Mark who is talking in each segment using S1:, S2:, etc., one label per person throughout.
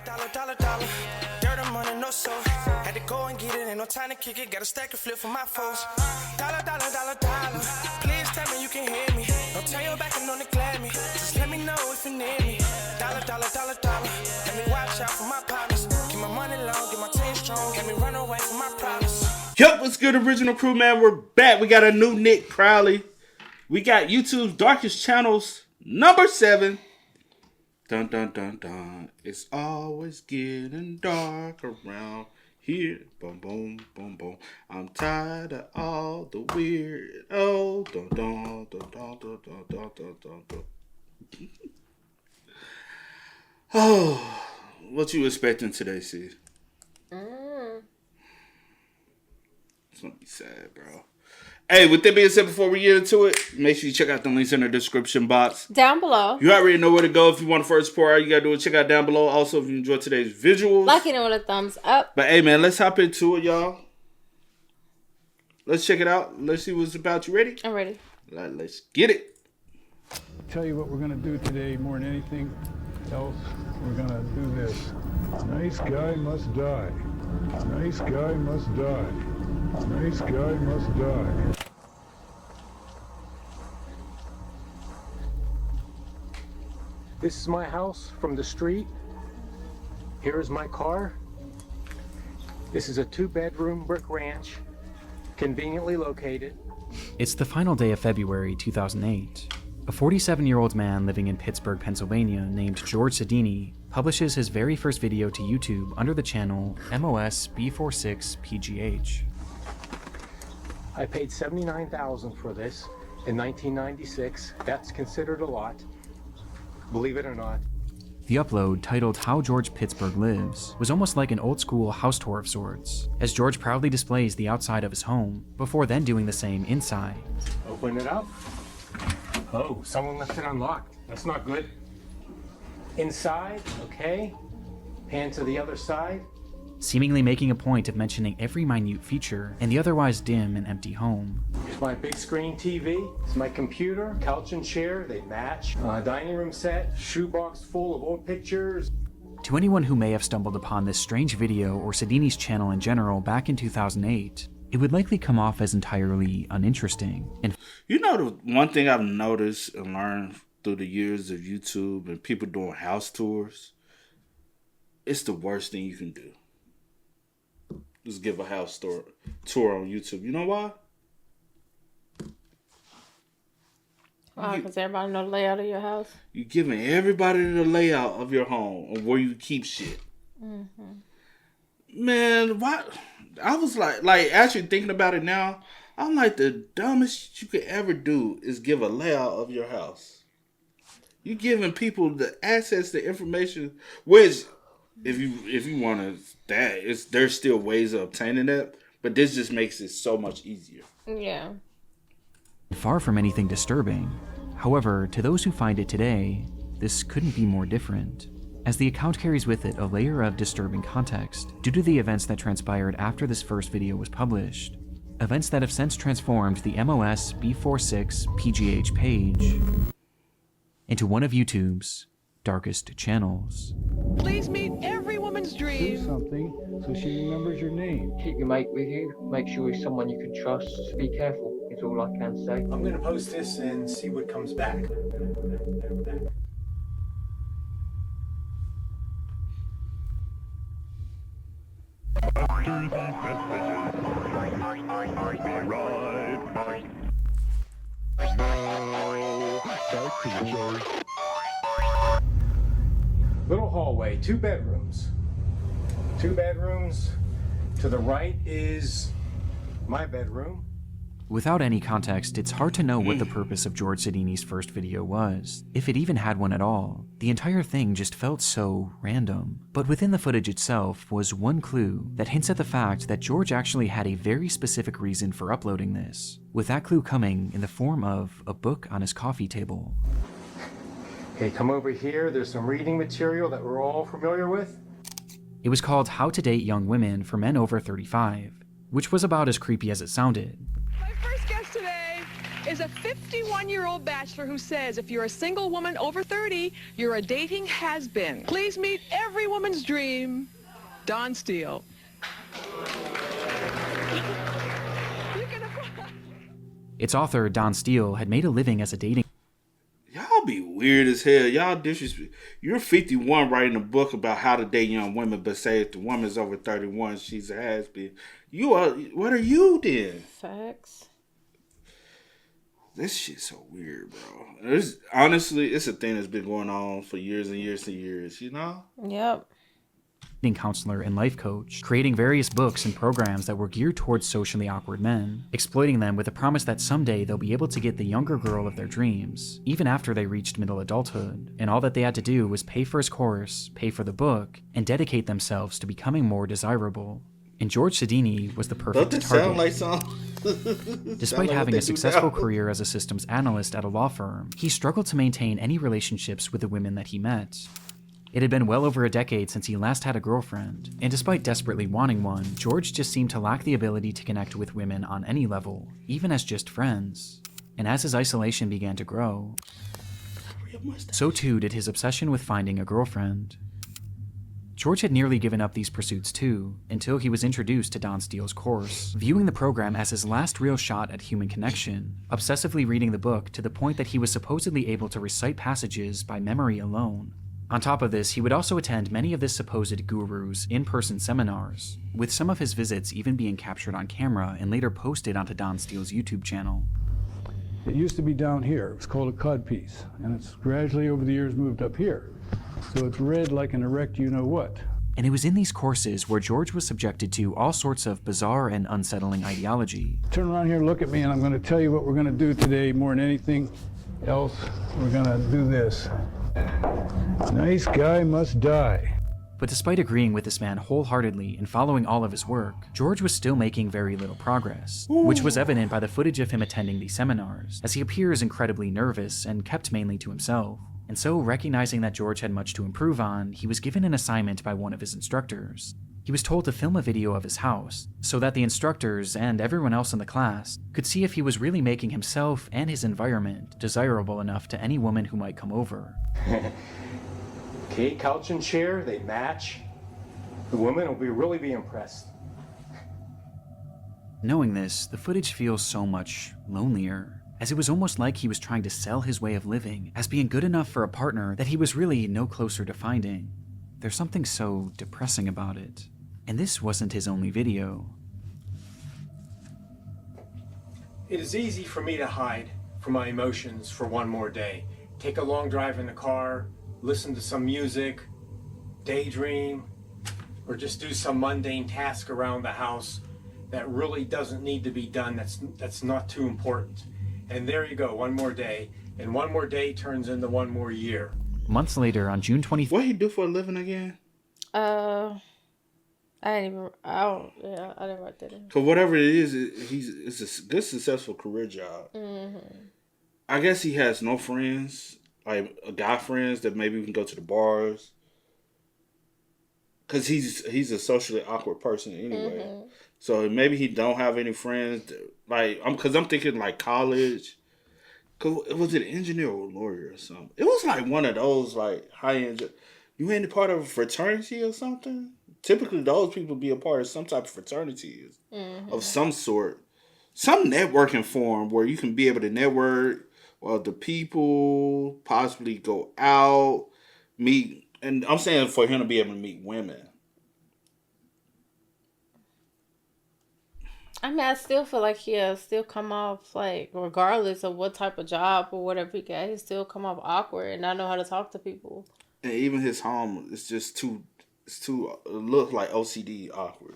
S1: Dollar. Dirt and money, no soul. Had to go and get it, ain't no time to kick it. Got a stack of flip for my foes. Dollar. Please tell me you can hear me. Don't turn your back and don't neglect me. Just let me know if you need me. Dollar. Let me watch out for my partners. Keep my money long, get my team strong. Let me run away from my problems.
S2: Yup, what's good, original crew, man? We're back. We got a new Nick Crowley. We got YouTube's darkest channels, number 7. Dun dun dun dun. It's always getting dark around here. Boom boom boom boom. I'm tired of all the weird. Oh, dun dun dun dun dun dun dun dun dun dun. Oh, what you expecting today, sis? It's gonna be sad, bro. Hey, with that being said, before we get into it, make sure you check out the links in the description box.
S3: Down below.
S2: You already know where to go if you want to first support. All you gotta do is check out down below. Also, if you enjoyed today's visuals,
S3: like it with a thumbs up.
S2: But hey, man, let's hop into it, y'all. Let's check it out. Let's see what's about. You ready?
S3: I'm ready.
S2: Let's get it.
S4: Tell you what we're gonna do today more than anything else. We're gonna do this. Nice guy must die. Nice guy must die. Nice guy must die.
S5: This is my house from the street. Here is my car. This is a 2-bedroom brick ranch, conveniently located.
S6: It's the final day of February 2008. A 47-year-old man living in Pittsburgh, Pennsylvania, named George Sodini, publishes his very first video to YouTube under the channel MOS B46PGH.
S5: I paid $79,000 for this in 1996. That's considered a lot, believe it or not.
S6: The upload, titled How George Pittsburgh Lives, was almost like an old-school house tour of sorts, as George proudly displays the outside of his home, before then doing the same inside.
S5: Open it up. Oh, someone left it unlocked. That's not good. Inside, okay. Pan to the other side.
S6: Seemingly making a point of mentioning every minute feature in the otherwise dim and empty home.
S5: Here's my big screen TV. It's my computer, couch and chair, they match. Dining room set, shoebox full of old pictures.
S6: To anyone who may have stumbled upon this strange video or Sodini's channel in general back in 2008, it would likely come off as entirely uninteresting. And
S2: you know, the one thing I've noticed and learned through the years of YouTube and people doing house tours, it's the worst thing you can do. Just give a house tour on YouTube. You know why?
S3: Why? Because everybody know the layout of your house.
S2: You're giving everybody the layout of your home and where you keep shit. Mm-hmm. Man, why? I was like actually thinking about it now. I'm like, the dumbest you could ever do is give a layout of your house. You're giving people the access to information, which if you want to, there's still ways of obtaining that, but this just makes it so much easier.
S3: Yeah.
S6: far from anything disturbing. However, to those who find it today, this couldn't be more different, as the account carries with it a layer of disturbing context due to the events that transpired after this first video was published. Events that have since transformed the MOS B46 PGH page into one of YouTube's darkest channels.
S7: Please meet every woman's dream.
S4: Do something so she remembers your name.
S8: Keep your mate with you. Make sure he's someone you can trust. Be careful, is all I can say.
S5: I'm going to post this and see what comes back. Little hallway, 2 bedrooms. 2 bedrooms. To the right is my bedroom.
S6: Without any context, it's hard to know what the purpose of George Sodini's first video was, if it even had one at all. The entire thing just felt so random. But within the footage itself was one clue that hints at the fact that George actually had a very specific reason for uploading this, with that clue coming in the form of a book on his coffee table.
S5: Okay, come over here. There's some reading material that we're all familiar with.
S6: It was called How to Date Young Women for Men Over 35, which was about as creepy as it sounded.
S7: My first guest today is a 51-year-old bachelor who says if you're a single woman over 30, you're a dating has-been. Please meet every woman's dream, Don Steele.
S6: Its author, Don Steele, had made a living as a dating.
S2: Y'all be weird as hell. Y'all disrespect. You're 51 writing a book about how to date young women, but say if the woman's over 31, she's a has-been. You are. What are you then?
S3: Facts.
S2: This shit's so weird, bro. Honestly, it's a thing that's been going on for years and years and years, you know?
S3: Yep.
S6: Counselor and life coach, creating various books and programs that were geared towards socially awkward men, exploiting them with the promise that someday they'll be able to get the younger girl of their dreams, even after they reached middle adulthood, and all that they had to do was pay for his course, pay for the book, and dedicate themselves to becoming more desirable. And George Sodini was the perfect
S2: Don't
S6: target.
S2: sound like something?
S6: Despite having a successful career as a systems analyst at a law firm, he struggled to maintain any relationships with the women that he met. It had been well over a decade since he last had a girlfriend, and despite desperately wanting one, George just seemed to lack the ability to connect with women on any level, even as just friends. And as his isolation began to grow, so too did his obsession with finding a girlfriend. George had nearly given up these pursuits too, until he was introduced to Don Steele's course, viewing the program as his last real shot at human connection, obsessively reading the book to the point that he was supposedly able to recite passages by memory alone. On top of this, he would also attend many of this supposed guru's in-person seminars, with some of his visits even being captured on camera and later posted onto Don Steele's YouTube channel.
S4: It used to be down here. It was called a codpiece, and it's gradually over the years moved up here. So it's read like an erect you-know-what.
S6: And it was in these courses where George was subjected to all sorts of bizarre and unsettling ideology.
S4: Turn around here, look at me, and I'm going to tell you what we're going to do today more than anything else. We're going to do this. Nice guy must die.
S6: But despite agreeing with this man wholeheartedly and following all of his work, George was still making very little progress, which was evident by the footage of him attending these seminars, as he appears incredibly nervous and kept mainly to himself. And so, recognizing that George had much to improve on, he was given an assignment by one of his instructors. He was told to film a video of his house, so that the instructors and everyone else in the class could see if he was really making himself and his environment desirable enough to any woman who might come over.
S5: Okay, couch and chair, they match. The woman will really be impressed.
S6: Knowing this, the footage feels so much lonelier, as it was almost like he was trying to sell his way of living as being good enough for a partner that he was really no closer to finding. There's something so depressing about it. And this wasn't his only video.
S5: It is easy for me to hide from my emotions for one more day. Take a long drive in the car, listen to some music, daydream, or just do some mundane task around the house that really doesn't need to be done, that's not too important. And there you go, one more day, and one more day turns into one more year.
S6: Months later, on June 23rd...
S2: What he do for a living again?
S3: I didn't write that in.
S2: Cause whatever it is, it's a good, successful career job. Mm-hmm. I guess he has no friends, like guy friends that maybe we can go to the bars. Cause he's a socially awkward person anyway. Mm-hmm. So maybe he don't have any friends. Cause I'm thinking like college. Cause was it an engineer or a lawyer or something? It was like one of those like high end. You ain't a part of a fraternity or something? Typically, those people be a part of some type of fraternity of some sort. Some networking forum where you can be able to network with other people, possibly go out, meet. And I'm saying for him to be able to meet women.
S3: I mean, I still feel like he'll still come off, like, regardless of what type of job or whatever he got, he'll still come off awkward and not know how to talk to people.
S2: And even his home is just it looks like OCD awkward.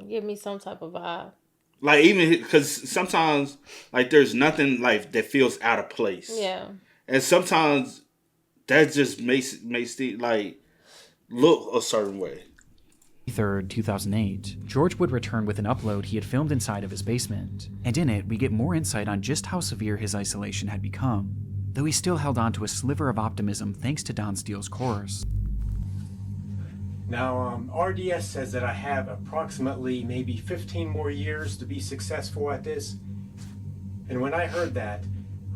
S3: Give me some type of vibe.
S2: Like, even, because sometimes, like, there's nothing, like, that feels out of place.
S3: Yeah.
S2: And sometimes that just makes it, like, look a certain way.
S6: 3rd, 2008, George would return with an upload he had filmed inside of his basement, and in it we get more insight on just how severe his isolation had become, though he still held on to a sliver of optimism thanks to Don Steele's course.
S5: Now, RDS says that I have approximately maybe 15 more years to be successful at this, And when I heard that,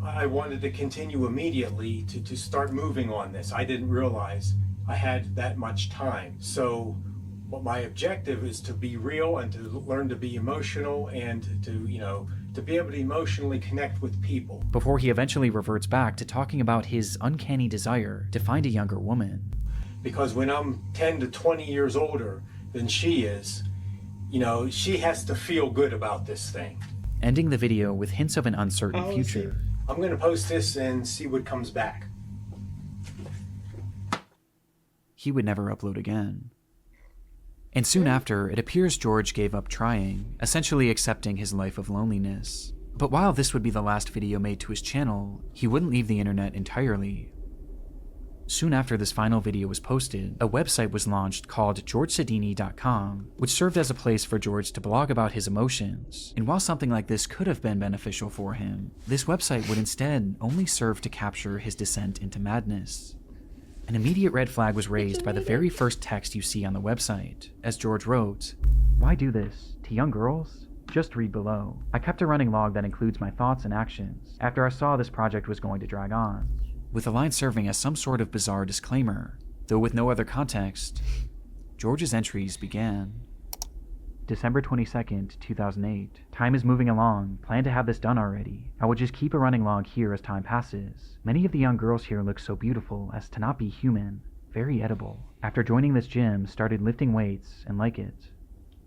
S5: I wanted to continue immediately to start moving on this. I didn't realize I had that much time. So what my objective is to be real and to learn to be emotional and to be able to emotionally connect with people.
S6: Before he eventually reverts back to talking about his uncanny desire to find a younger woman.
S5: Because when I'm 10 to 20 years older than she is, she has to feel good about this thing.
S6: Ending the video with hints of an uncertain future.
S5: I'm going to post this and see what comes back.
S6: He would never upload again. And soon after, it appears George gave up trying, essentially accepting his life of loneliness. But while this would be the last video made to his channel, he wouldn't leave the internet entirely. Soon after this final video was posted, a website was launched called GeorgeSodini.com, which served as a place for George to blog about his emotions. And while something like this could have been beneficial for him, this website would instead only serve to capture his descent into madness. An immediate red flag was raised by the very first text you see on the website, as George wrote, "Why do this? To young girls? Just read below. I kept a running log that includes my thoughts and actions after I saw this project was going to drag on," with the line serving as some sort of bizarre disclaimer. Though with no other context, George's entries began. December 22nd, 2008. Time is moving along. Plan to have this done already. I will just keep a running log here as time passes. Many of the young girls here look so beautiful as to not be human. Very edible. After joining this gym, started lifting weights and like it.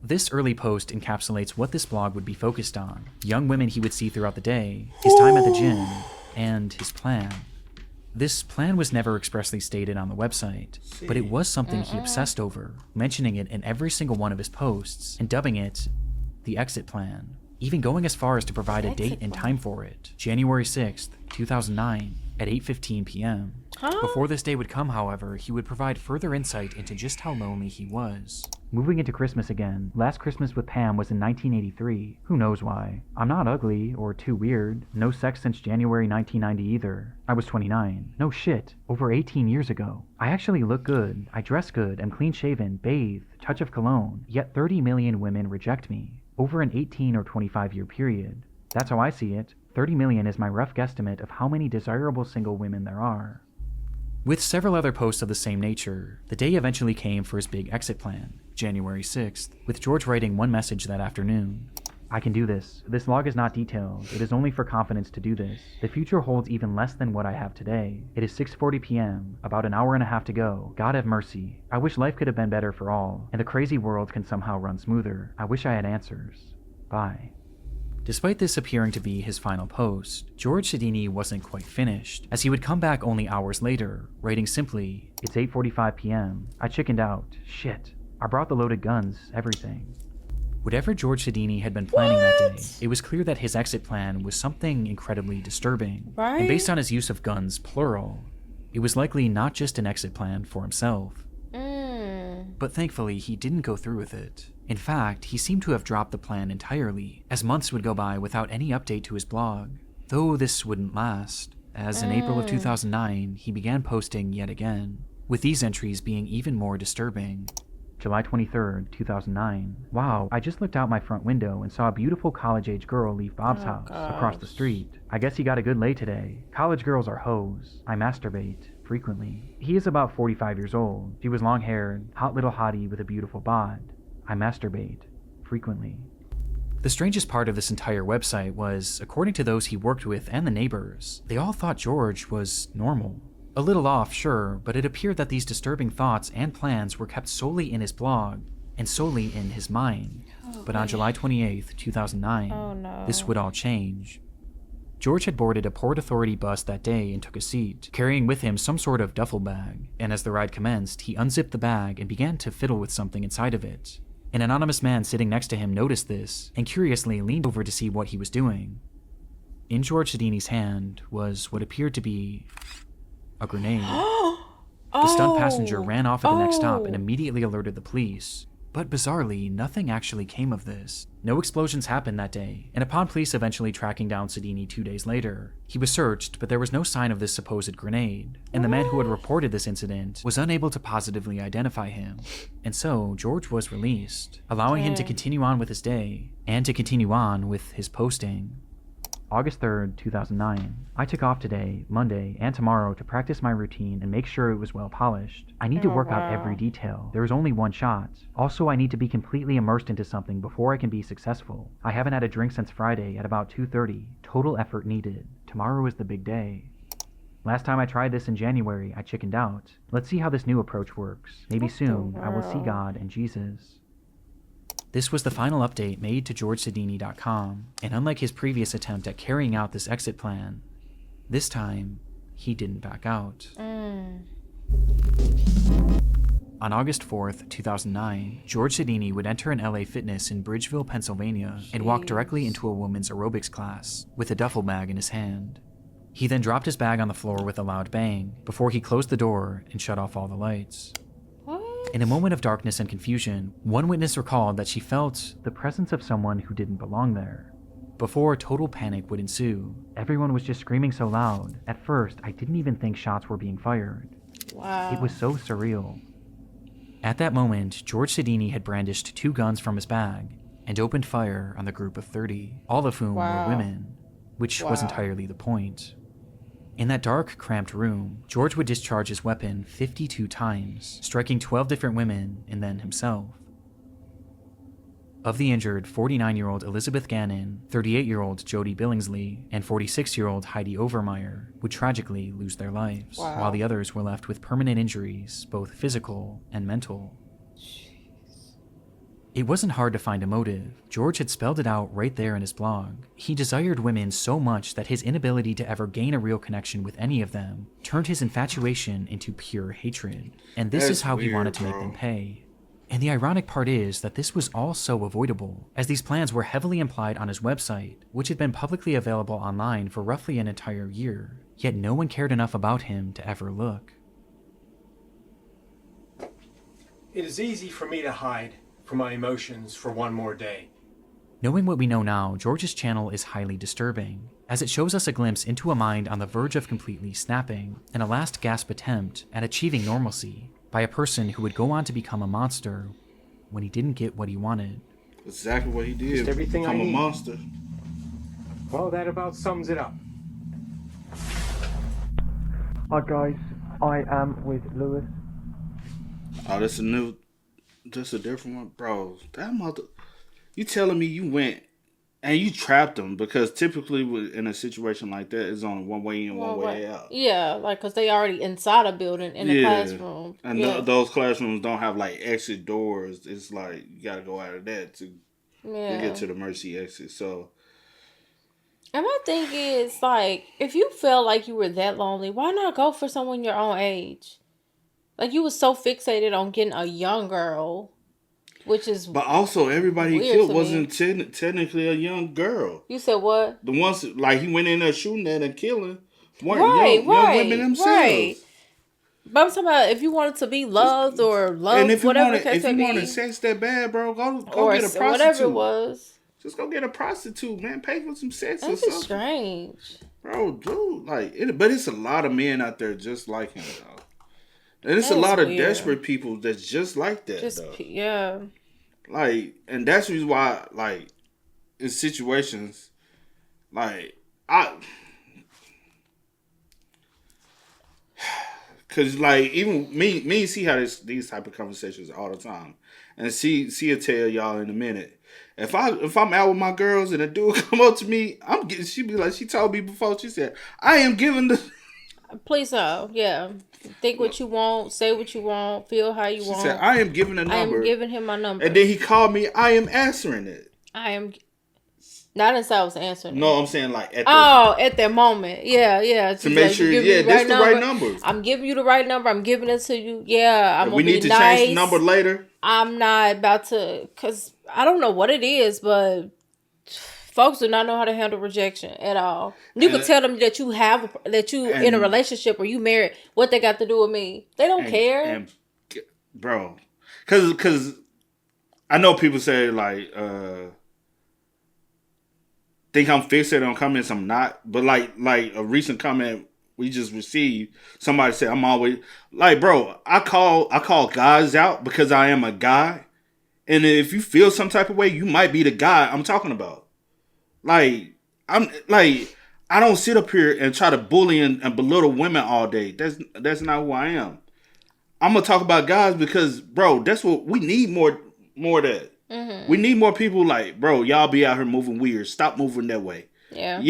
S6: This early post encapsulates what this blog would be focused on. Young women he would see throughout the day, his time at the gym, and his plan. This plan was never expressly stated on the website, but it was something he obsessed over, mentioning it in every single one of his posts, and dubbing it the exit plan, even going as far as to provide a date and time for it, January 6th, 2009, at 8:15 p.m. Before this day would come, however, he would provide further insight into just how lonely he was. Moving into Christmas again, last Christmas with Pam was in 1983. Who knows why? I'm not ugly or too weird. No sex since January 1990 either. I was 29. No shit. Over 18 years ago. I actually look good. I dress good. I'm clean shaven, bathe, touch of cologne. Yet 30 million women reject me. Over an 18 or 25 year period. That's how I see it. 30 million is my rough guesstimate of how many desirable single women there are. With several other posts of the same nature, the day eventually came for his big exit plan, January 6th, with George writing one message that afternoon. "I can do this. This log is not detailed. It is only for confidence to do this. The future holds even less than what I have today. It is 6:40 p.m., about an hour and a half to go. God have mercy. I wish life could have been better for all, and the crazy world can somehow run smoother. I wish I had answers. Bye." Despite this appearing to be his final post, George Sodini wasn't quite finished, as he would come back only hours later, writing simply, "It's 8:45 p.m. I chickened out. Shit. I brought the loaded guns, everything." Whatever George Sodini had been planning that day, it was clear that his exit plan was something incredibly disturbing.
S3: Right?
S6: And based on his use of guns, plural, it was likely not just an exit plan for himself. But thankfully, he didn't go through with it. In fact, he seemed to have dropped the plan entirely, as months would go by without any update to his blog. Though this wouldn't last, as in April of 2009, he began posting yet again, with these entries being even more disturbing. July 23rd, 2009. Wow, I just looked out my front window and saw a beautiful college-age girl leave Bob's house across the street. I guess he got a good lay today. College girls are hoes. I masturbate frequently. He is about 45 years old. She was long-haired, hot little hottie with a beautiful bod. I masturbate frequently. The strangest part of this entire website was, according to those he worked with and the neighbors, they all thought George was normal. A little off, sure, but it appeared that these disturbing thoughts and plans were kept solely in his blog and solely in his mind. But on July 28th, 2009, this would all change. George had boarded a Port Authority bus that day and took a seat, carrying with him some sort of duffel bag, and as the ride commenced, he unzipped the bag and began to fiddle with something inside of it. An anonymous man sitting next to him noticed this and curiously leaned over to see what he was doing. In George Sodini's hand was what appeared to be a grenade. The stunned passenger ran off at the next stop and immediately alerted the police. But bizarrely, nothing actually came of this. No explosions happened that day, and upon police eventually tracking down Sodini 2 days later, he was searched, but there was no sign of this supposed grenade, and the man who had reported this incident was unable to positively identify him. And so, George was released, allowing him to continue on with his day, and to continue on with his posting. August 3rd, 2009. I took off today, Monday, and tomorrow to practice my routine and make sure it was well polished. I need to work out every detail. There is only one shot. Also, I need to be completely immersed into something before I can be successful. I haven't had a drink since Friday at about 2:30. Total effort needed. Tomorrow is the big day. Last time I tried this in January, I chickened out. Let's see how this new approach works. Maybe soon I will see God and Jesus. This was the final update made to GeorgeSodini.com, and unlike his previous attempt at carrying out this exit plan, this time, he didn't back out. On August 4th, 2009, George Sodini would enter an LA Fitness in Bridgeville, Pennsylvania, and walk directly into a woman's aerobics class with a duffel bag in his hand. He then dropped his bag on the floor with a loud bang before he closed the door and shut off all the lights. In a moment of darkness and confusion, one witness recalled that she felt the presence of someone who didn't belong there. Before total panic would ensue, everyone was just screaming so loud. At first, I didn't even think shots were being fired.
S3: Wow.
S6: It was so surreal. At that moment, George Sodini had brandished 2 guns from his bag and opened fire on the group of 30, all of whom were women, which was entirely the point. In that dark, cramped room, George would discharge his weapon 52 times, striking 12 different women and then himself. Of the injured, 49-year-old Elizabeth Gannon, 38-year-old Jody Billingsley, and 46-year-old Heidi Overmeyer would tragically lose their lives, while the others were left with permanent injuries, both physical and mental. It wasn't hard to find a motive. George had spelled it out right there in his blog. He desired women so much that his inability to ever gain a real connection with any of them turned his infatuation into pure hatred. And this is how he wanted to make them pay. And the ironic part is that this was all so avoidable, as these plans were heavily implied on his website, which had been publicly available online for roughly an entire year. Yet no one cared enough about him to ever look.
S5: It is easy for me to hide from my emotions for one more day.
S6: Knowing what we know now, George's channel is highly disturbing, as it shows us a glimpse into a mind on the verge of completely snapping, and a last gasp attempt at achieving normalcy by a person who would go on to become a monster when he didn't get what he wanted.
S2: Exactly what he did.
S5: Just everything
S2: Become
S5: I
S2: a
S5: need.
S2: monster.
S5: Well, that about sums it up.
S8: Hi guys, I am with Lewis.
S2: Oh, that's a different one, bro. That mother, you telling me you went and you trapped them? Because typically in a situation like that, it's only one way in, one way out.
S3: Yeah, like because they already inside a building in a classroom,
S2: and those classrooms don't have like exit doors. It's like you got to go out of that to get to the emergency exit. So,
S3: and my thing is like, if you felt like you were that lonely, why not go for someone your own age? Like, you was so fixated on getting a young girl, which is
S2: but also everybody he
S3: weird
S2: killed
S3: to
S2: wasn't technically a young girl.
S3: You said what?
S2: The ones like he went in there shooting at and killing weren't young women themselves. Right.
S3: But I'm talking about if you wanted to be loved or loved, and if you whatever
S2: wanted sex that bad, bro, go get a prostitute.
S3: Whatever it was.
S2: Just go get a prostitute, man. Pay for some sex
S3: That's
S2: or something.
S3: Strange.
S2: Bro, dude, but it's a lot of men out there just like him, though. And it's a lot of desperate people that's just like that, though.
S3: Yeah.
S2: Like, and that's the reason why, like, in situations, like, cause like even me see how these type of conversations all the time, and see it tell y'all in a minute. If I'm out with my girls and a dude come up to me, she be like, she told me before, she said, I am giving the.
S3: Please no, yeah. Think what you want, say what you want, feel how you want.
S2: She said, I am giving a number.
S3: I am giving him my number.
S2: And then he called me, I am answering it.
S3: I am. Not as I was answering.
S2: No, I'm saying like
S3: at that moment. Yeah.
S2: To make sure, that's the right number.
S3: I'm giving you the right number. I'm giving it to you. Yeah, I'm gonna be nice. We need to
S2: change the number later.
S3: I'm not about to, because I don't know what it is, but folks do not know how to handle rejection at all. You can tell them that you in a relationship or you married. What they got to do with me? They don't care.
S2: Bro, because I know people say like, think I'm fixated on comments. I'm not. But like a recent comment we just received, somebody said I'm always like, bro, I call guys out because I am a guy. And if you feel some type of way, you might be the guy I'm talking about. Like, I'm like, I don't sit up here and try to bully and belittle women all day. That's not who I am. I'm gonna talk about guys because, bro, that's what we need more of that. Mm-hmm. We need more people like, bro, y'all be out here moving weird. Stop moving that way. Yeah.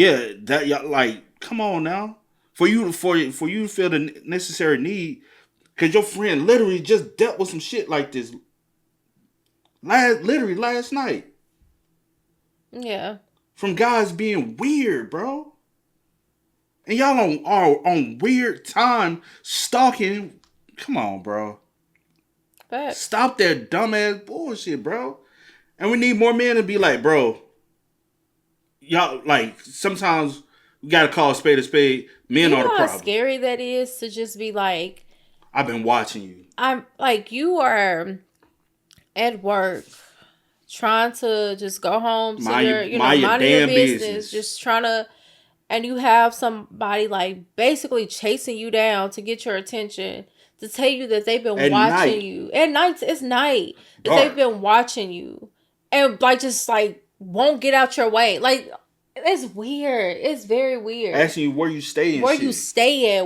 S2: That y'all like, come on now. For you to feel the necessary need, because your friend literally just dealt with some shit like this last night.
S3: Yeah.
S2: From guys being weird, bro. And y'all are on weird time stalking. Come on, bro.
S3: Facts.
S2: Stop that dumbass bullshit, bro. And we need more men to be like, bro, y'all, like, sometimes we gotta call a spade a spade. Men are the problem.
S3: How scary that is to just be like,
S2: I've been watching you.
S3: I'm like, you are at work trying to just go home to mind your business, just trying to, and you have somebody like basically chasing you down to get your attention, to tell you that they've been watching you at night. It's night. That they've been watching you, and like just like won't get out your way. Like, it's weird. It's very weird.
S2: Asking you where you stay.
S3: Where you stay at?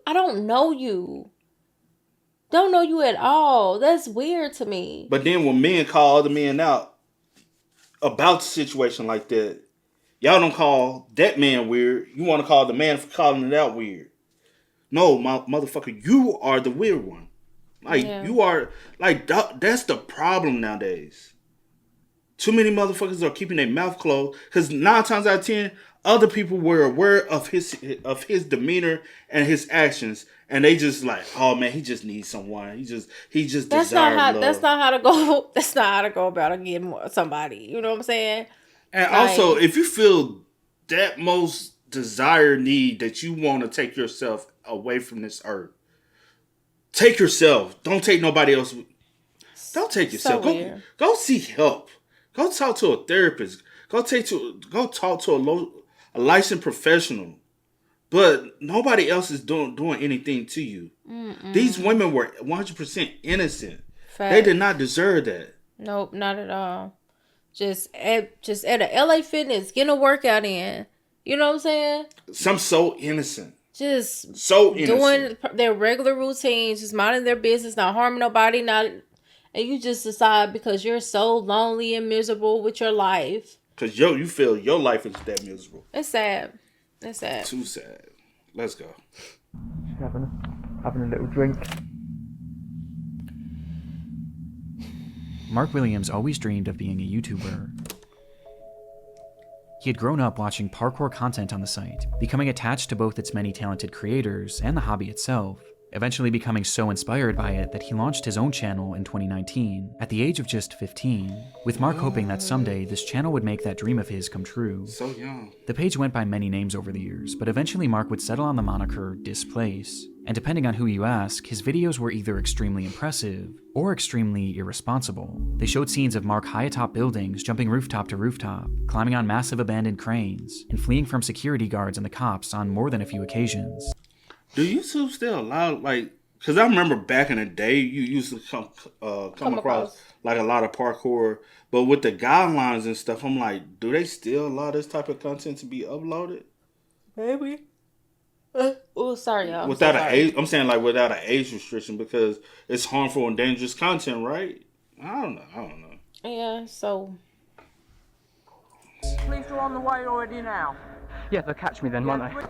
S3: I don't know you. Don't know you at all. That's weird to me.
S2: But then when men call other men out about the situation like that, y'all don't call that man weird. You want to call the man for calling it out weird. No, my motherfucker, you are the weird one. Like, you are, like, that's the problem nowadays. Too many motherfuckers are keeping their mouth closed, because 9 times out of 10, other people were aware of his demeanor and his actions, and they just like, oh man, he just needs someone. He just desires love.
S3: That's not how to go. That's not how to go about getting somebody. You know what I'm saying?
S2: And also, if you feel that most desired need that you want to take yourself away from this earth, take yourself. Don't take nobody else. Don't take yourself. Go seek help. Go talk to a therapist. Go talk to a licensed professional. But nobody else is doing anything to you. Mm-mm. These women were 100% innocent. Fact. They did not deserve that.
S3: Nope, not at all. Just at a LA Fitness, getting a workout in. You know what I'm saying?
S2: Some so innocent.
S3: Just
S2: so innocent.
S3: Doing their regular routines, just minding their business, not harming nobody, and you just decide because you're so lonely and miserable with your life.
S2: Because you feel your life is that miserable.
S3: It's sad. It's sad.
S2: Too sad. Let's go.
S8: Having a little drink.
S6: Mark Williams always dreamed of being a YouTuber. He had grown up watching parkour content on the site, becoming attached to both its many talented creators and the hobby itself, eventually becoming so inspired by it that he launched his own channel in 2019, at the age of just 15, with Mark hoping that someday this channel would make that dream of his come true.
S2: So young.
S6: The page went by many names over the years, but eventually Mark would settle on the moniker Displaced, and depending on who you ask, his videos were either extremely impressive or extremely irresponsible. They showed scenes of Mark high atop buildings, jumping rooftop to rooftop, climbing on massive abandoned cranes, and fleeing from security guards and the cops on more than a few occasions.
S2: Do YouTube still allow, like, because I remember back in the day, you used to come across like a lot of parkour, but with the guidelines and stuff, I'm like, do they still allow this type of content to be uploaded?
S3: Maybe. Oh, sorry, y'all.
S2: Without an age restriction, because it's harmful and dangerous content, right? I don't know.
S3: Yeah, so.
S9: Police are on the way already now.
S8: Yeah, they'll catch me then, won't they?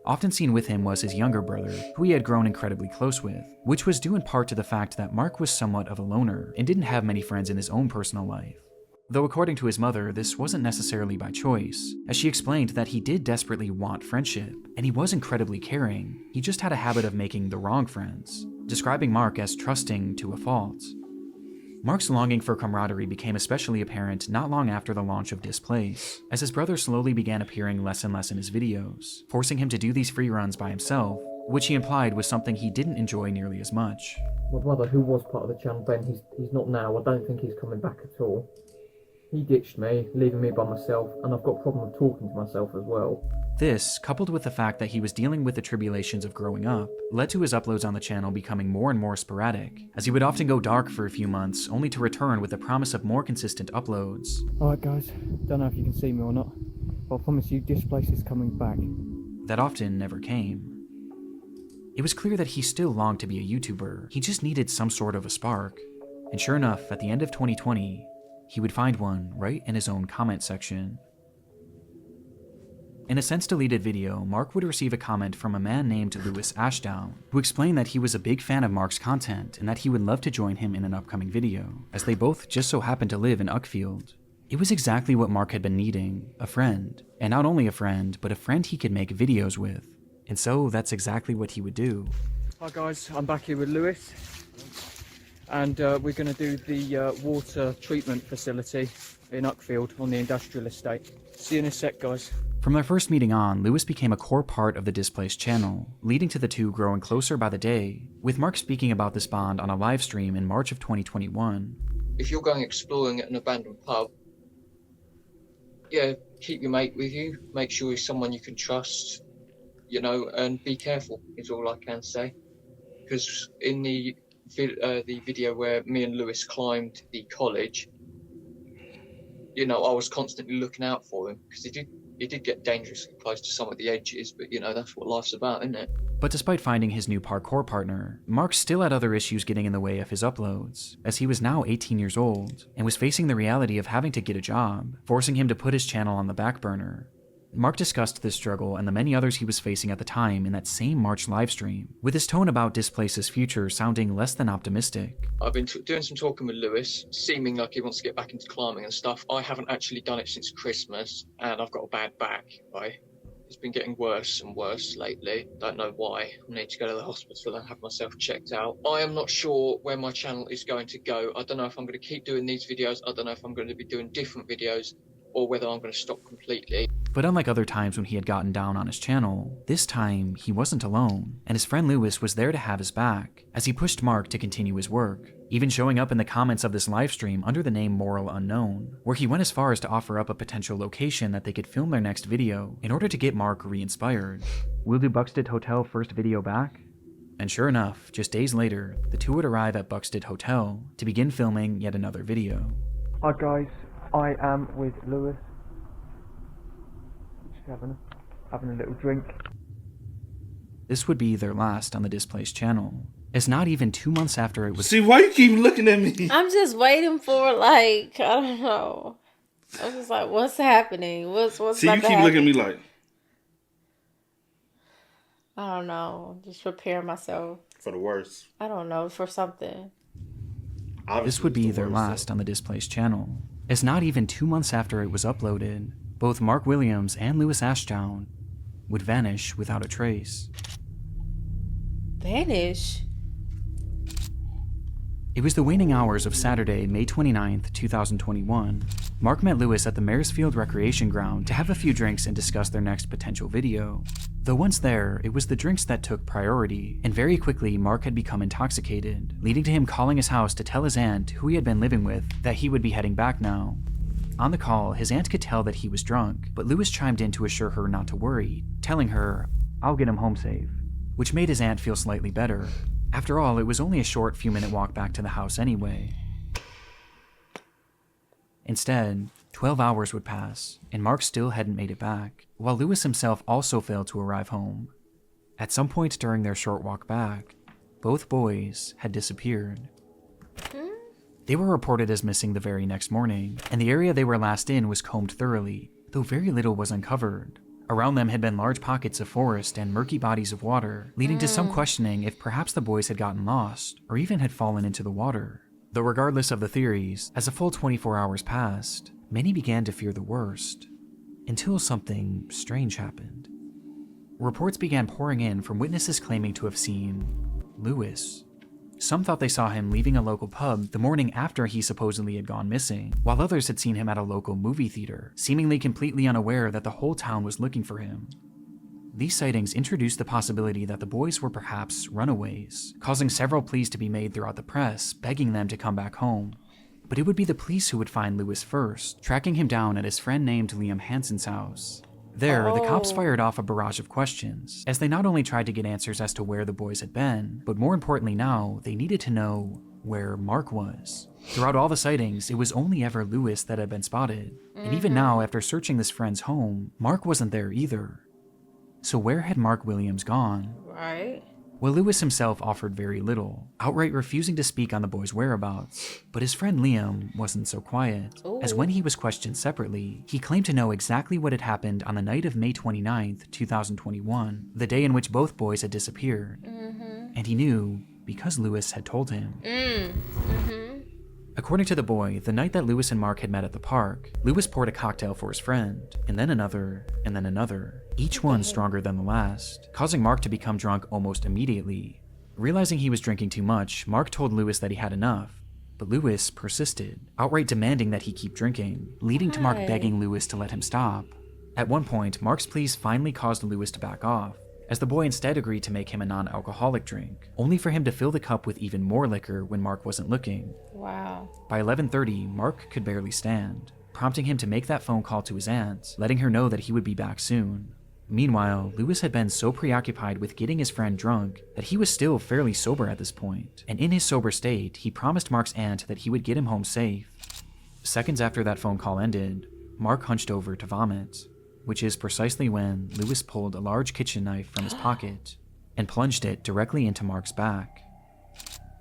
S6: Often seen with him was his younger brother, who he had grown incredibly close with, which was due in part to the fact that Mark was somewhat of a loner and didn't have many friends in his own personal life. Though according to his mother, this wasn't necessarily by choice, as she explained that he did desperately want friendship, and he was incredibly caring, he just had a habit of making the wrong friends, describing Mark as trusting to a fault. Mark's longing for camaraderie became especially apparent not long after the launch of Displaced, as his brother slowly began appearing less and less in his videos, forcing him to do these free runs by himself, which he implied was something he didn't enjoy nearly as much.
S8: My brother, who was part of the channel then, he's not now. I don't think he's coming back at all. He ditched me, leaving me by myself, and I've got a problem with talking to myself as well.
S6: This, coupled with the fact that he was dealing with the tribulations of growing up, led to his uploads on the channel becoming more and more sporadic, as he would often go dark for a few months, only to return with the promise of more consistent uploads.
S8: Alright guys, don't know if you can see me or not, but I promise you Displaced is coming back.
S6: That often never came. It was clear that he still longed to be a YouTuber, he just needed some sort of a spark. And sure enough, at the end of 2020, he would find one right in his own comment section. In a since-deleted video, Mark would receive a comment from a man named Lewis Ashdown, who explained that he was a big fan of Mark's content and that he would love to join him in an upcoming video, as they both just so happened to live in Uckfield. It was exactly what Mark had been needing, a friend, and not only a friend, but a friend he could make videos with. And so that's exactly what he would do.
S8: Hi guys, I'm back here with Lewis, and we're going to do the water treatment facility in Uckfield on the industrial estate. See you in a sec, guys.
S6: From their first meeting on, Lewis became a core part of the Displaced channel, leading to the two growing closer by the day, with Mark speaking about this bond on a live stream in March of 2021.
S10: If you're going exploring at an abandoned pub, yeah, keep your mate with you, make sure he's someone you can trust, you know, and be careful is all I can say. Because in the video where me and Lewis climbed the college, you know, I was constantly looking out for him, because he did get dangerously close to some of the edges, but you know, that's what life's about, isn't it?
S6: But despite finding his new parkour partner, Mark still had other issues getting in the way of his uploads, as he was now 18 years old, and was facing the reality of having to get a job, forcing him to put his channel on the back burner. Mark discussed this struggle and the many others he was facing at the time in that same March livestream, with his tone about Displaced's future sounding less than optimistic.
S10: I've been doing some talking with Lewis, seeming like he wants to get back into climbing and stuff. I haven't actually done it since Christmas, and I've got a bad back. It's been getting worse and worse lately. Don't know why. I need to go to the hospital and have myself checked out. I am not sure where my channel is going to go. I don't know if I'm going to keep doing these videos. I don't know if I'm going to be doing different videos, or whether I'm going to stop completely.
S6: But unlike other times when he had gotten down on his channel, this time he wasn't alone, and his friend Lewis was there to have his back, as he pushed Mark to continue his work, even showing up in the comments of this livestream under the name Moral Unknown, where he went as far as to offer up a potential location that they could film their next video in order to get Mark re-inspired. We'll do Buxted Hotel first video back? And sure enough, just days later, the two would arrive at Buxted Hotel to begin filming yet another video.
S8: Hi guys, I am with Lewis. Just having a little drink.
S6: This would be their last on the Displaced channel, as not even 2 months after it was—
S2: See, why you keep looking at me?
S3: I'm just waiting for, like, I don't know. I'm just like, what's happening? What's
S2: See, you keep looking at me like—
S3: I don't know. Just prepare myself.
S2: For the worst.
S3: I don't know, for something.
S2: Obviously,
S6: this would be their last on the Displaced channel, as not even 2 months after it was uploaded, both Mark Williams and Lewis Ashdown would vanish without a trace.
S3: Vanish?
S6: It was the waning hours of Saturday, May 29th, 2021. Mark met Lewis at the Maresfield Recreation Ground to have a few drinks and discuss their next potential video. Though once there, it was the drinks that took priority, and very quickly Mark had become intoxicated, leading to him calling his house to tell his aunt, who he had been living with, that he would be heading back now. On the call, his aunt could tell that he was drunk, but Lewis chimed in to assure her not to worry, telling her, "I'll get him home safe," which made his aunt feel slightly better. After all, it was only a short few-minute walk back to the house anyway. Instead, 12 hours would pass, and Mark still hadn't made it back, while Lewis himself also failed to arrive home. At some point during their short walk back, both boys had disappeared. They were reported as missing the very next morning, and the area they were last in was combed thoroughly, though very little was uncovered. Around them had been large pockets of forest and murky bodies of water, leading to some questioning if perhaps the boys had gotten lost, or even had fallen into the water. Though regardless of the theories, as a full 24 hours passed, many began to fear the worst, until something strange happened. Reports began pouring in from witnesses claiming to have seen Lewis. Some thought they saw him leaving a local pub the morning after he supposedly had gone missing, while others had seen him at a local movie theater, seemingly completely unaware that the whole town was looking for him. These sightings introduced the possibility that the boys were perhaps runaways, causing several pleas to be made throughout the press, begging them to come back home. But it would be the police who would find Lewis first, tracking him down at his friend named Liam Hansen's house. There, the cops fired off a barrage of questions, as they not only tried to get answers as to where the boys had been, but more importantly now, they needed to know where Mark was. Throughout all the sightings, it was only ever Lewis that had been spotted, and even now, after searching this friend's home, Mark wasn't there either. So where had Mark Williams gone?
S3: Right.
S6: Well, Lewis himself offered very little, outright refusing to speak on the boys' whereabouts. But his friend Liam wasn't so quiet, as when he was questioned separately, he claimed to know exactly what had happened on the night of May 29th, 2021, the day in which both boys had disappeared. And he knew because Lewis had told him. According to the boy, the night that Lewis and Mark had met at the park, Lewis poured a cocktail for his friend, and then another, and then another, each one stronger than the last, causing Mark to become drunk almost immediately. Realizing he was drinking too much, Mark told Lewis that he had enough, but Lewis persisted, outright demanding that he keep drinking, leading to Mark begging Lewis to let him stop. At one point, Mark's pleas finally caused Lewis to back off, as the boy instead agreed to make him a non-alcoholic drink, only for him to fill the cup with even more liquor when Mark wasn't looking.
S3: Wow.
S6: By 11:30, Mark could barely stand, prompting him to make that phone call to his aunt, letting her know that he would be back soon. Meanwhile, Lewis had been so preoccupied with getting his friend drunk that he was still fairly sober at this point, and in his sober state, he promised Mark's aunt that he would get him home safe. Seconds after that phone call ended, Mark hunched over to vomit, which is precisely when Lewis pulled a large kitchen knife from his pocket and plunged it directly into Mark's back.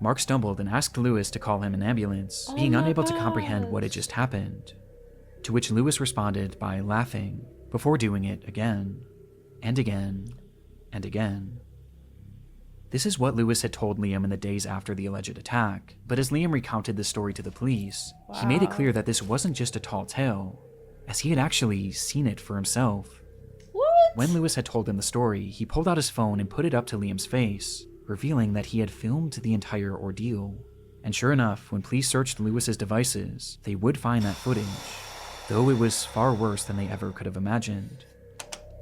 S6: Mark stumbled and asked Lewis to call him an ambulance, being unable to comprehend what had just happened, to which Lewis responded by laughing, before doing it again, and again, and again. This is what Lewis had told Liam in the days after the alleged attack, but as Liam recounted the story to the police, he made it clear that this wasn't just a tall tale, as he had actually seen it for himself.
S3: What?
S6: When Lewis had told him the story, he pulled out his phone and put it up to Liam's face, revealing that he had filmed the entire ordeal. And sure enough, when police searched Lewis's devices, they would find that footage, though it was far worse than they ever could have imagined.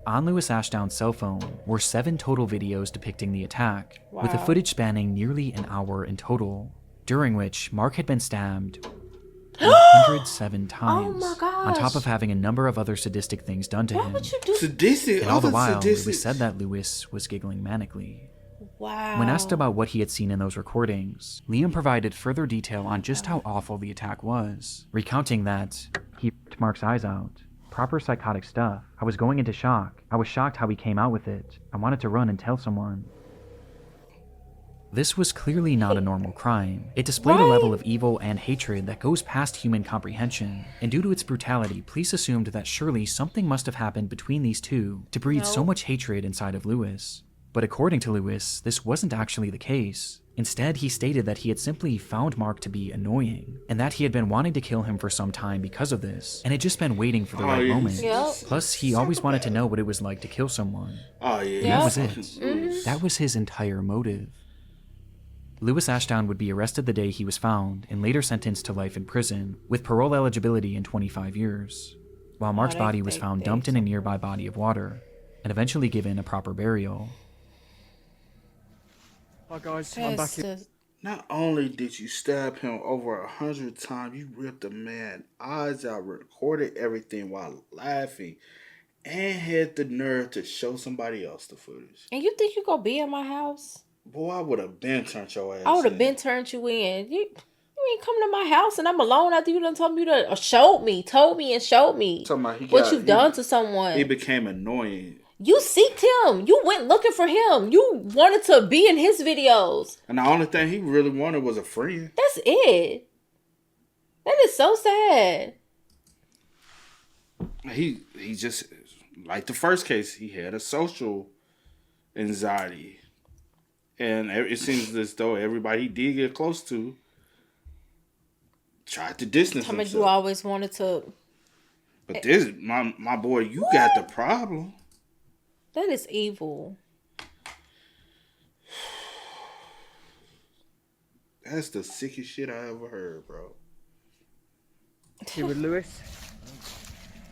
S6: On Lewis Ashdown's cell phone were 7 total videos depicting the attack, with the footage spanning nearly an hour in total, during which Mark had been stabbed 107 times,
S3: Oh my gosh.
S6: on top of having a number of other sadistic things done to
S3: Why
S6: him.
S3: would you do?
S2: Sadistic.
S6: And all the while, it
S2: sadistic.
S6: was said that Lewis was giggling manically.
S3: Wow.
S6: When asked about what he had seen in those recordings, Liam provided further detail on just how awful the attack was, recounting that he ripped Mark's eyes out. Proper psychotic stuff. I was going into shock. I was shocked how he came out with it. I wanted to run and tell someone. This was clearly not a normal crime. It displayed a level of evil and hatred that goes past human comprehension, and due to its brutality, police assumed that surely something must have happened between these two to breed so much hatred inside of Lewis. But according to Lewis, this wasn't actually the case. Instead, he stated that he had simply found Mark to be annoying, and that he had been wanting to kill him for some time because of this, and had just been waiting for the right moment. Plus, he always wanted to know what it was like to kill someone. And that was it. That was his entire motive. Lewis Ashdown would be arrested the day he was found, and later sentenced to life in prison, with parole eligibility in 25 years, while Mark's body was found dumped in a nearby body of water, and eventually given a proper burial.
S8: Hi guys, I'm back here.
S2: Not only did you stab him over 100 times, you ripped the man's eyes out, recorded everything while laughing, and had the nerve to show somebody else the footage.
S3: And you think you gonna be in my house?
S2: Boy, I would have been turned your ass.
S3: I would have been turned you in. You ain't coming to my house and I'm alone after you done told me to told me and showed me what you've done to someone.
S2: He became annoying.
S3: You seeked him. You went looking for him. You wanted to be in his videos.
S2: And the only thing he really wanted was a friend.
S3: That's it. That is so sad.
S2: He just, like the first case, he had a social anxiety. And it seems as though everybody he did get close to tried to distance himself.
S3: You always wanted to.
S2: But this, my boy, you got the problem.
S3: That is evil.
S2: That's the sickest shit I ever heard, bro.
S8: Here with Lewis,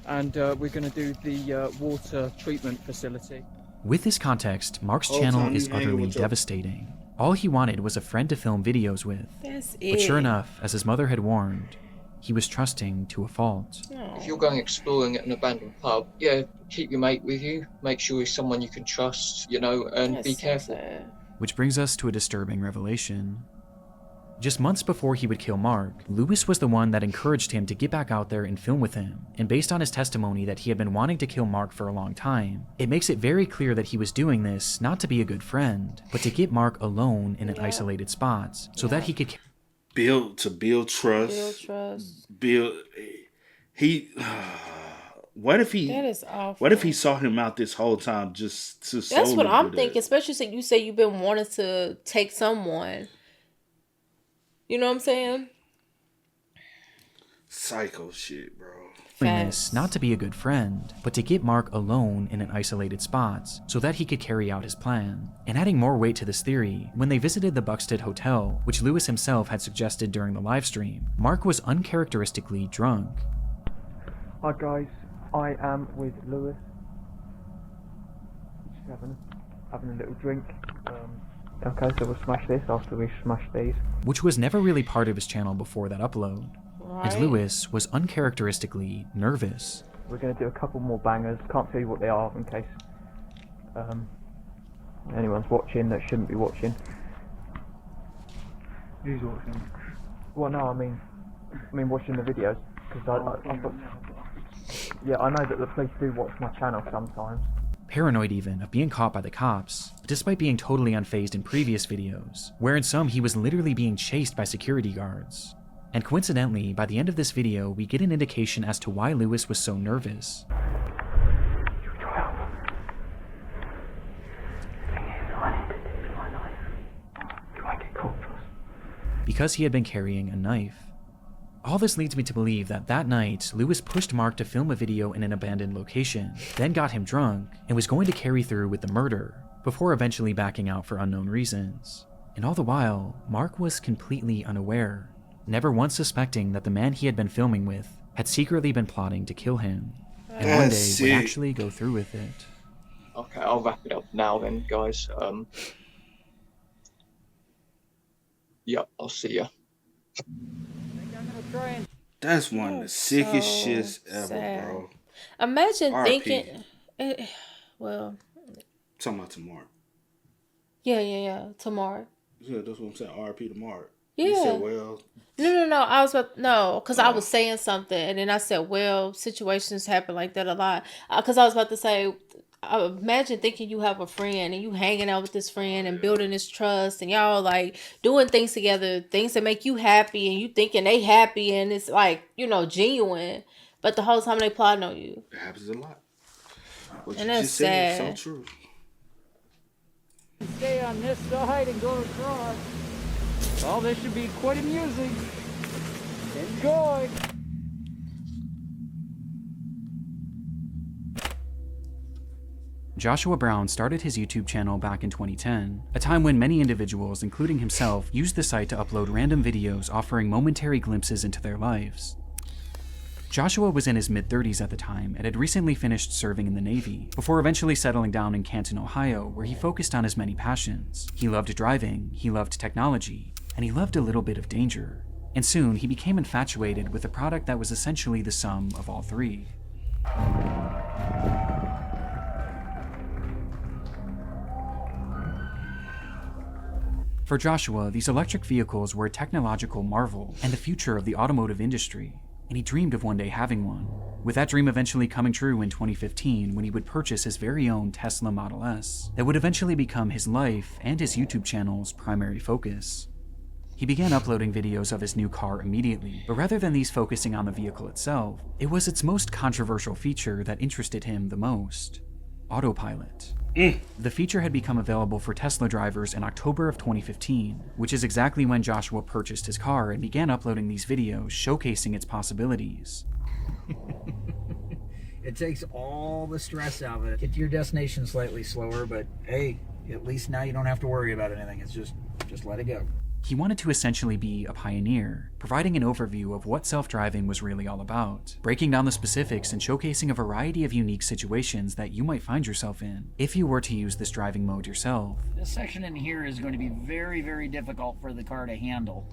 S8: and we're going to do the water treatment facility.
S6: With this context, Mark's channel is utterly devastating. All he wanted was a friend to film videos with.
S3: That's it.
S6: But sure enough, as his mother had warned, He was trusting to a fault.
S10: If you're going exploring at an abandoned pub, yeah, keep your mate with you. Make sure he's someone you can trust, you know, and
S3: That's
S10: be
S3: so
S10: careful.
S3: sad.
S6: Which brings us to a disturbing revelation. Just months before he would kill Mark, Lewis was the one that encouraged him to get back out there and film with him, and based on his testimony that he had been wanting to kill Mark for a long time, it makes it very clear that he was doing this not to be a good friend, but to get Mark alone in an isolated spot, so that he could
S2: build trust.
S3: Build trust.
S2: What if he?
S3: That is awful.
S2: What if he saw him out this whole time just to?
S3: That's what
S2: solely
S3: I'm
S2: do
S3: thinking.
S2: that?
S3: Especially since you say you've been wanting to take someone. You know what I'm saying?
S2: Psycho shit, bro.
S6: doing this not to be a good friend, but to get Mark alone in an isolated spot so that he could carry out his plan. And adding more weight to this theory, when they visited the Buxted Hotel, which Lewis himself had suggested during the live stream, Mark was uncharacteristically drunk.
S8: Hi guys, I am with Lewis. Just having a little drink. Okay, so we'll smash this after we smash these.
S6: Which was never really part of his channel before that upload, as Lewis was uncharacteristically nervous.
S8: We're going to do a couple more bangers. Can't tell you what they are in case anyone's watching that shouldn't be watching.
S9: Who's watching?
S8: Well, no, I mean watching the videos, because I thought, yeah, I know that the police do watch my channel sometimes.
S6: Paranoid even of being caught by the cops, despite being totally unfazed in previous videos, where in some he was literally being chased by security guards. And coincidentally, by the end of this video, we get an indication as to why Lewis was so nervous. Because he had been carrying a knife. All this leads me to believe that that night, Lewis pushed Mark to film a video in an abandoned location, then got him drunk, and was going to carry through with the murder, before eventually backing out for unknown reasons. And all the while, Mark was completely unaware, never once suspecting that the man he had been filming with had secretly been plotting to kill him, and one day would actually go through with it.
S10: Okay, I'll wrap it up now then, guys. Yep, I'll see ya.
S2: That's one of the sickest
S3: so
S2: shits ever,
S3: sad.
S2: bro.
S3: Imagine
S2: RP.
S3: thinking, well,
S2: Talking about tomorrow.
S3: yeah, tomorrow.
S2: Yeah, that's what I'm saying. RP tomorrow.
S3: Yeah.
S2: You said, well,
S3: No. I was about because I was saying something, and then I said, well, situations happen like that a lot. Because I was about to say, imagine thinking you have a friend and you hanging out with this friend and building this trust, and y'all like doing things together, things that make you happy, and you thinking they happy, and it's like, genuine, but the whole time they plotting on you.
S2: it happens a lot. What
S3: And
S2: you
S3: that's
S2: just said
S3: sad.
S2: is so true.
S9: Stay on this side and go across. Well, this should be quite amusing. Enjoy.
S6: Joshua Brown started his YouTube channel back in 2010, a time when many individuals, including himself, used the site to upload random videos offering momentary glimpses into their lives. Joshua was in his mid-30s at the time and had recently finished serving in the Navy, before eventually settling down in Canton, Ohio, where he focused on his many passions. He loved driving, he loved technology, and he loved a little bit of danger. And soon, he became infatuated with a product that was essentially the sum of all three. For Joshua, these electric vehicles were a technological marvel and the future of the automotive industry, and he dreamed of one day having one, with that dream eventually coming true in 2015 when he would purchase his very own Tesla Model S that would eventually become his life and his YouTube channel's primary focus. He began uploading videos of his new car immediately, but rather than these focusing on the vehicle itself, it was its most controversial feature that interested him the most: autopilot. The feature had become available for Tesla drivers in October of 2015, which is exactly when Joshua purchased his car and began uploading these videos showcasing its possibilities.
S11: It takes all the stress out of it. Get to your destination slightly slower, but hey, at least now you don't have to worry about anything. It's just let it go.
S6: He wanted to essentially be a pioneer, providing an overview of what self-driving was really all about, breaking down the specifics and showcasing a variety of unique situations that you might find yourself in if you were to use this driving mode yourself.
S9: This section in here is going to be very, very difficult for the car to handle.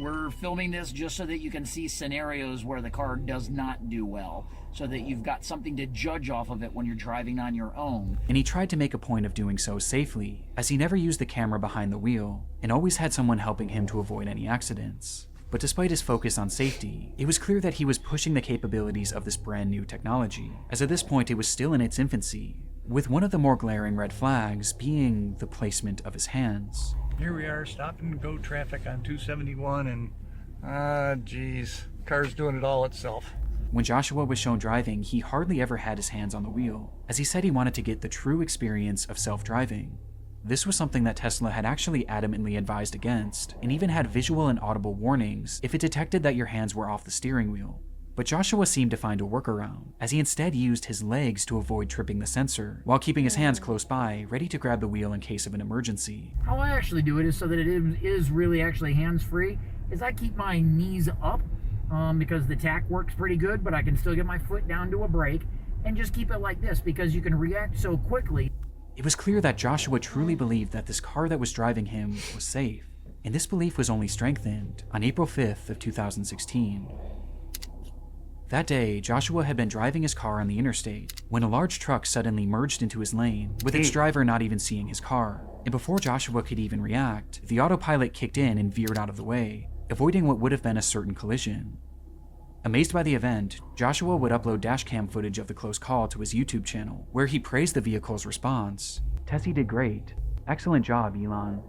S9: We're filming this just so that you can see scenarios where the car does not do well, so that you've got something to judge off of it when you're driving on your own.
S6: And he tried to make a point of doing so safely, as he never used the camera behind the wheel, and always had someone helping him to avoid any accidents. But despite his focus on safety, it was clear that he was pushing the capabilities of this brand new technology, as at this point it was still in its infancy, with one of the more glaring red flags being the placement of his hands.
S12: Here we are, stop and go traffic on 271, and geez, car's doing it all itself.
S6: When Joshua was shown driving, he hardly ever had his hands on the wheel, as he said he wanted to get the true experience of self-driving. This was something that Tesla had actually adamantly advised against, and even had visual and audible warnings if it detected that your hands were off the steering wheel. But Joshua seemed to find a workaround, as he instead used his legs to avoid tripping the sensor, while keeping his hands close by, ready to grab the wheel in case of an emergency.
S11: How I actually do it is so that it is really actually hands-free, is I keep my knees up, because the tack works pretty good, but I can still get my foot down to a brake, and just keep it like this, because you can react so quickly.
S6: It was clear that Joshua truly believed that this car that was driving him was safe, and this belief was only strengthened on April 5th of 2016. That day, Joshua had been driving his car on the interstate when a large truck suddenly merged into his lane, with its driver not even seeing his car. And before Joshua could even react, the autopilot kicked in and veered out of the way, avoiding what would have been a certain collision. Amazed by the event, Joshua would upload dashcam footage of the close call to his YouTube channel, where he praised the vehicle's response. "Tessie did great. Excellent job, Elon."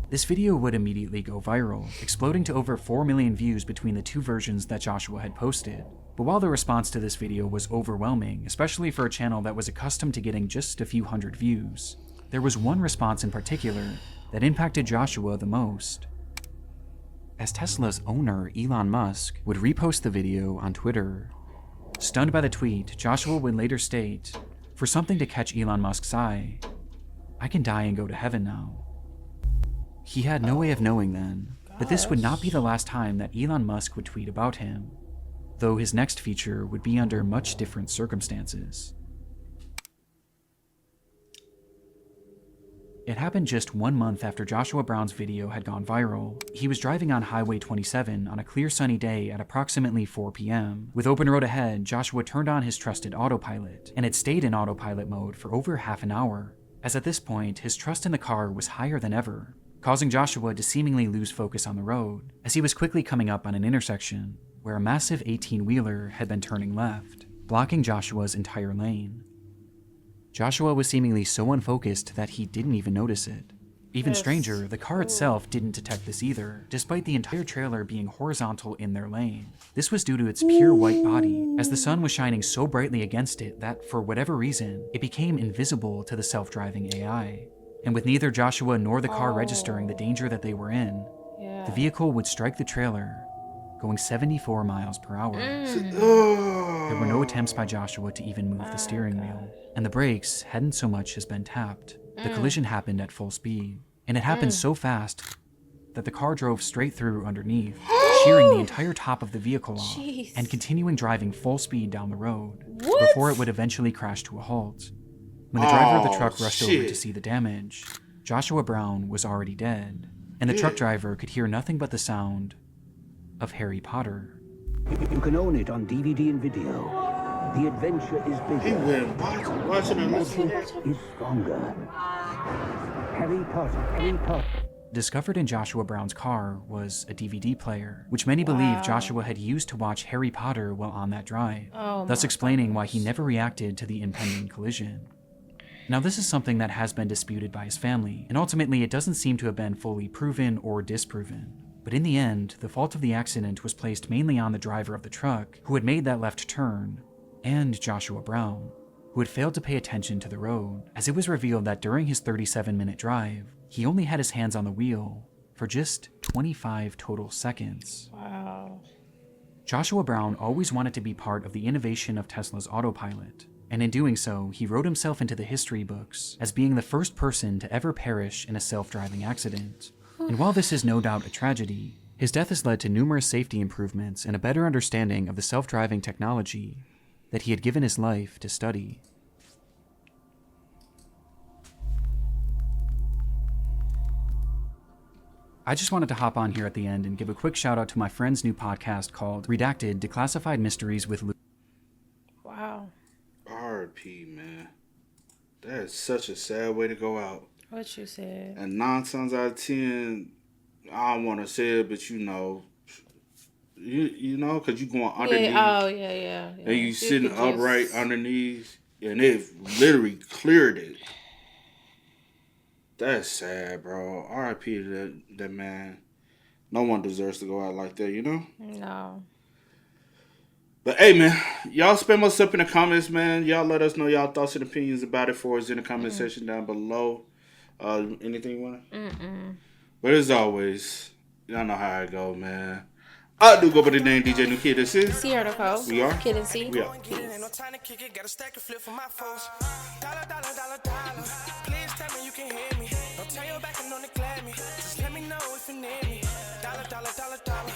S6: This video would immediately go viral, exploding to over 4 million views between the two versions that Joshua had posted. But while the response to this video was overwhelming, especially for a channel that was accustomed to getting just a few hundred views, there was one response in particular that impacted Joshua the most. As Tesla's owner, Elon Musk, would repost the video on Twitter. Stunned by the tweet, Joshua would later state, "For something to catch Elon Musk's eye, I can die and go to heaven now." He had no way of knowing then, but this would not be the last time that Elon Musk would tweet about him, though his next feature would be under much different circumstances. It happened just 1 month after Joshua Brown's video had gone viral. He was driving on Highway 27 on a clear sunny day at approximately 4 p.m. With open road ahead, Joshua turned on his trusted autopilot, and it stayed in autopilot mode for over half an hour, as at this point, his trust in the car was higher than ever, causing Joshua to seemingly lose focus on the road, as he was quickly coming up on an intersection where a massive 18-wheeler had been turning left, blocking Joshua's entire lane. Joshua was seemingly so unfocused that he didn't even notice it. Even stranger, the car itself didn't detect this either, despite the entire trailer being horizontal in their lane. This was due to its pure white body, as the sun was shining so brightly against it that, for whatever reason, it became invisible to the self-driving AI. And with neither Joshua nor the car registering the danger that they were in, the vehicle would strike the trailer, going 74 miles per hour. There were no attempts by Joshua to even move the steering wheel, and the brakes hadn't so much as been tapped. The collision happened at full speed, and it happened so fast that the car drove straight through underneath, shearing the entire top of the vehicle off, and continuing driving full speed down the road, before it would eventually crash to a halt. When the driver of the truck rushed over to see the damage, Joshua Brown was already dead, and the truck driver could hear nothing but the sound of Harry Potter.
S13: You can own it on DVD and video. The adventure is bigger.
S2: He went watching
S13: the message is stronger. Harry Potter, Harry Potter.
S6: Discovered in Joshua Brown's car was a DVD player, which many believe Joshua had used to watch Harry Potter while on that drive, thus explaining why he never reacted to the impending collision. Now, this is something that has been disputed by his family, and ultimately it doesn't seem to have been fully proven or disproven. But in the end, the fault of the accident was placed mainly on the driver of the truck, who had made that left turn, and Joshua Brown, who had failed to pay attention to the road, as it was revealed that during his 37-minute drive, he only had his hands on the wheel for just 25 total seconds.
S3: Wow.
S6: Joshua Brown always wanted to be part of the innovation of Tesla's autopilot, and in doing so, he wrote himself into the history books as being the first person to ever perish in a self-driving accident. And while this is no doubt a tragedy, his death has led to numerous safety improvements and a better understanding of the self-driving technology that he had given his life to study. I just wanted to hop on here at the end and give a quick shout out to my friend's new podcast called Redacted: Declassified Mysteries with Lou.
S3: Wow.
S2: R.I.P. man. That is such a sad way to go out.
S3: What you said.
S2: And 9 times out of 10, I don't want to say it, but you know, because you going underneath.
S3: Yeah. Oh, yeah.
S2: And you sitting upright underneath, and it literally cleared it. That's sad, bro. R.I.P. to that man. No one deserves to go out like that, you know?
S3: No.
S2: But hey, man, y'all spam us up in the comments, man. Y'all let us know y'all thoughts and opinions about it for us in the comment section down below. Anything you want to? But as always, y'all know how I go, man. I do go by the name DJ New Kid. This is
S3: Sierra Nicole.
S2: We are
S3: Kid and C.
S2: We are.
S1: Ain't no time to kick it, got a stack of flip for my foes. Dollar, dollar, dollar, dollar. Please tell me you can hear me. Don't turn your back and don't neglect me. Just let me know if you need me. Dollar, dollar, dollar, dollar.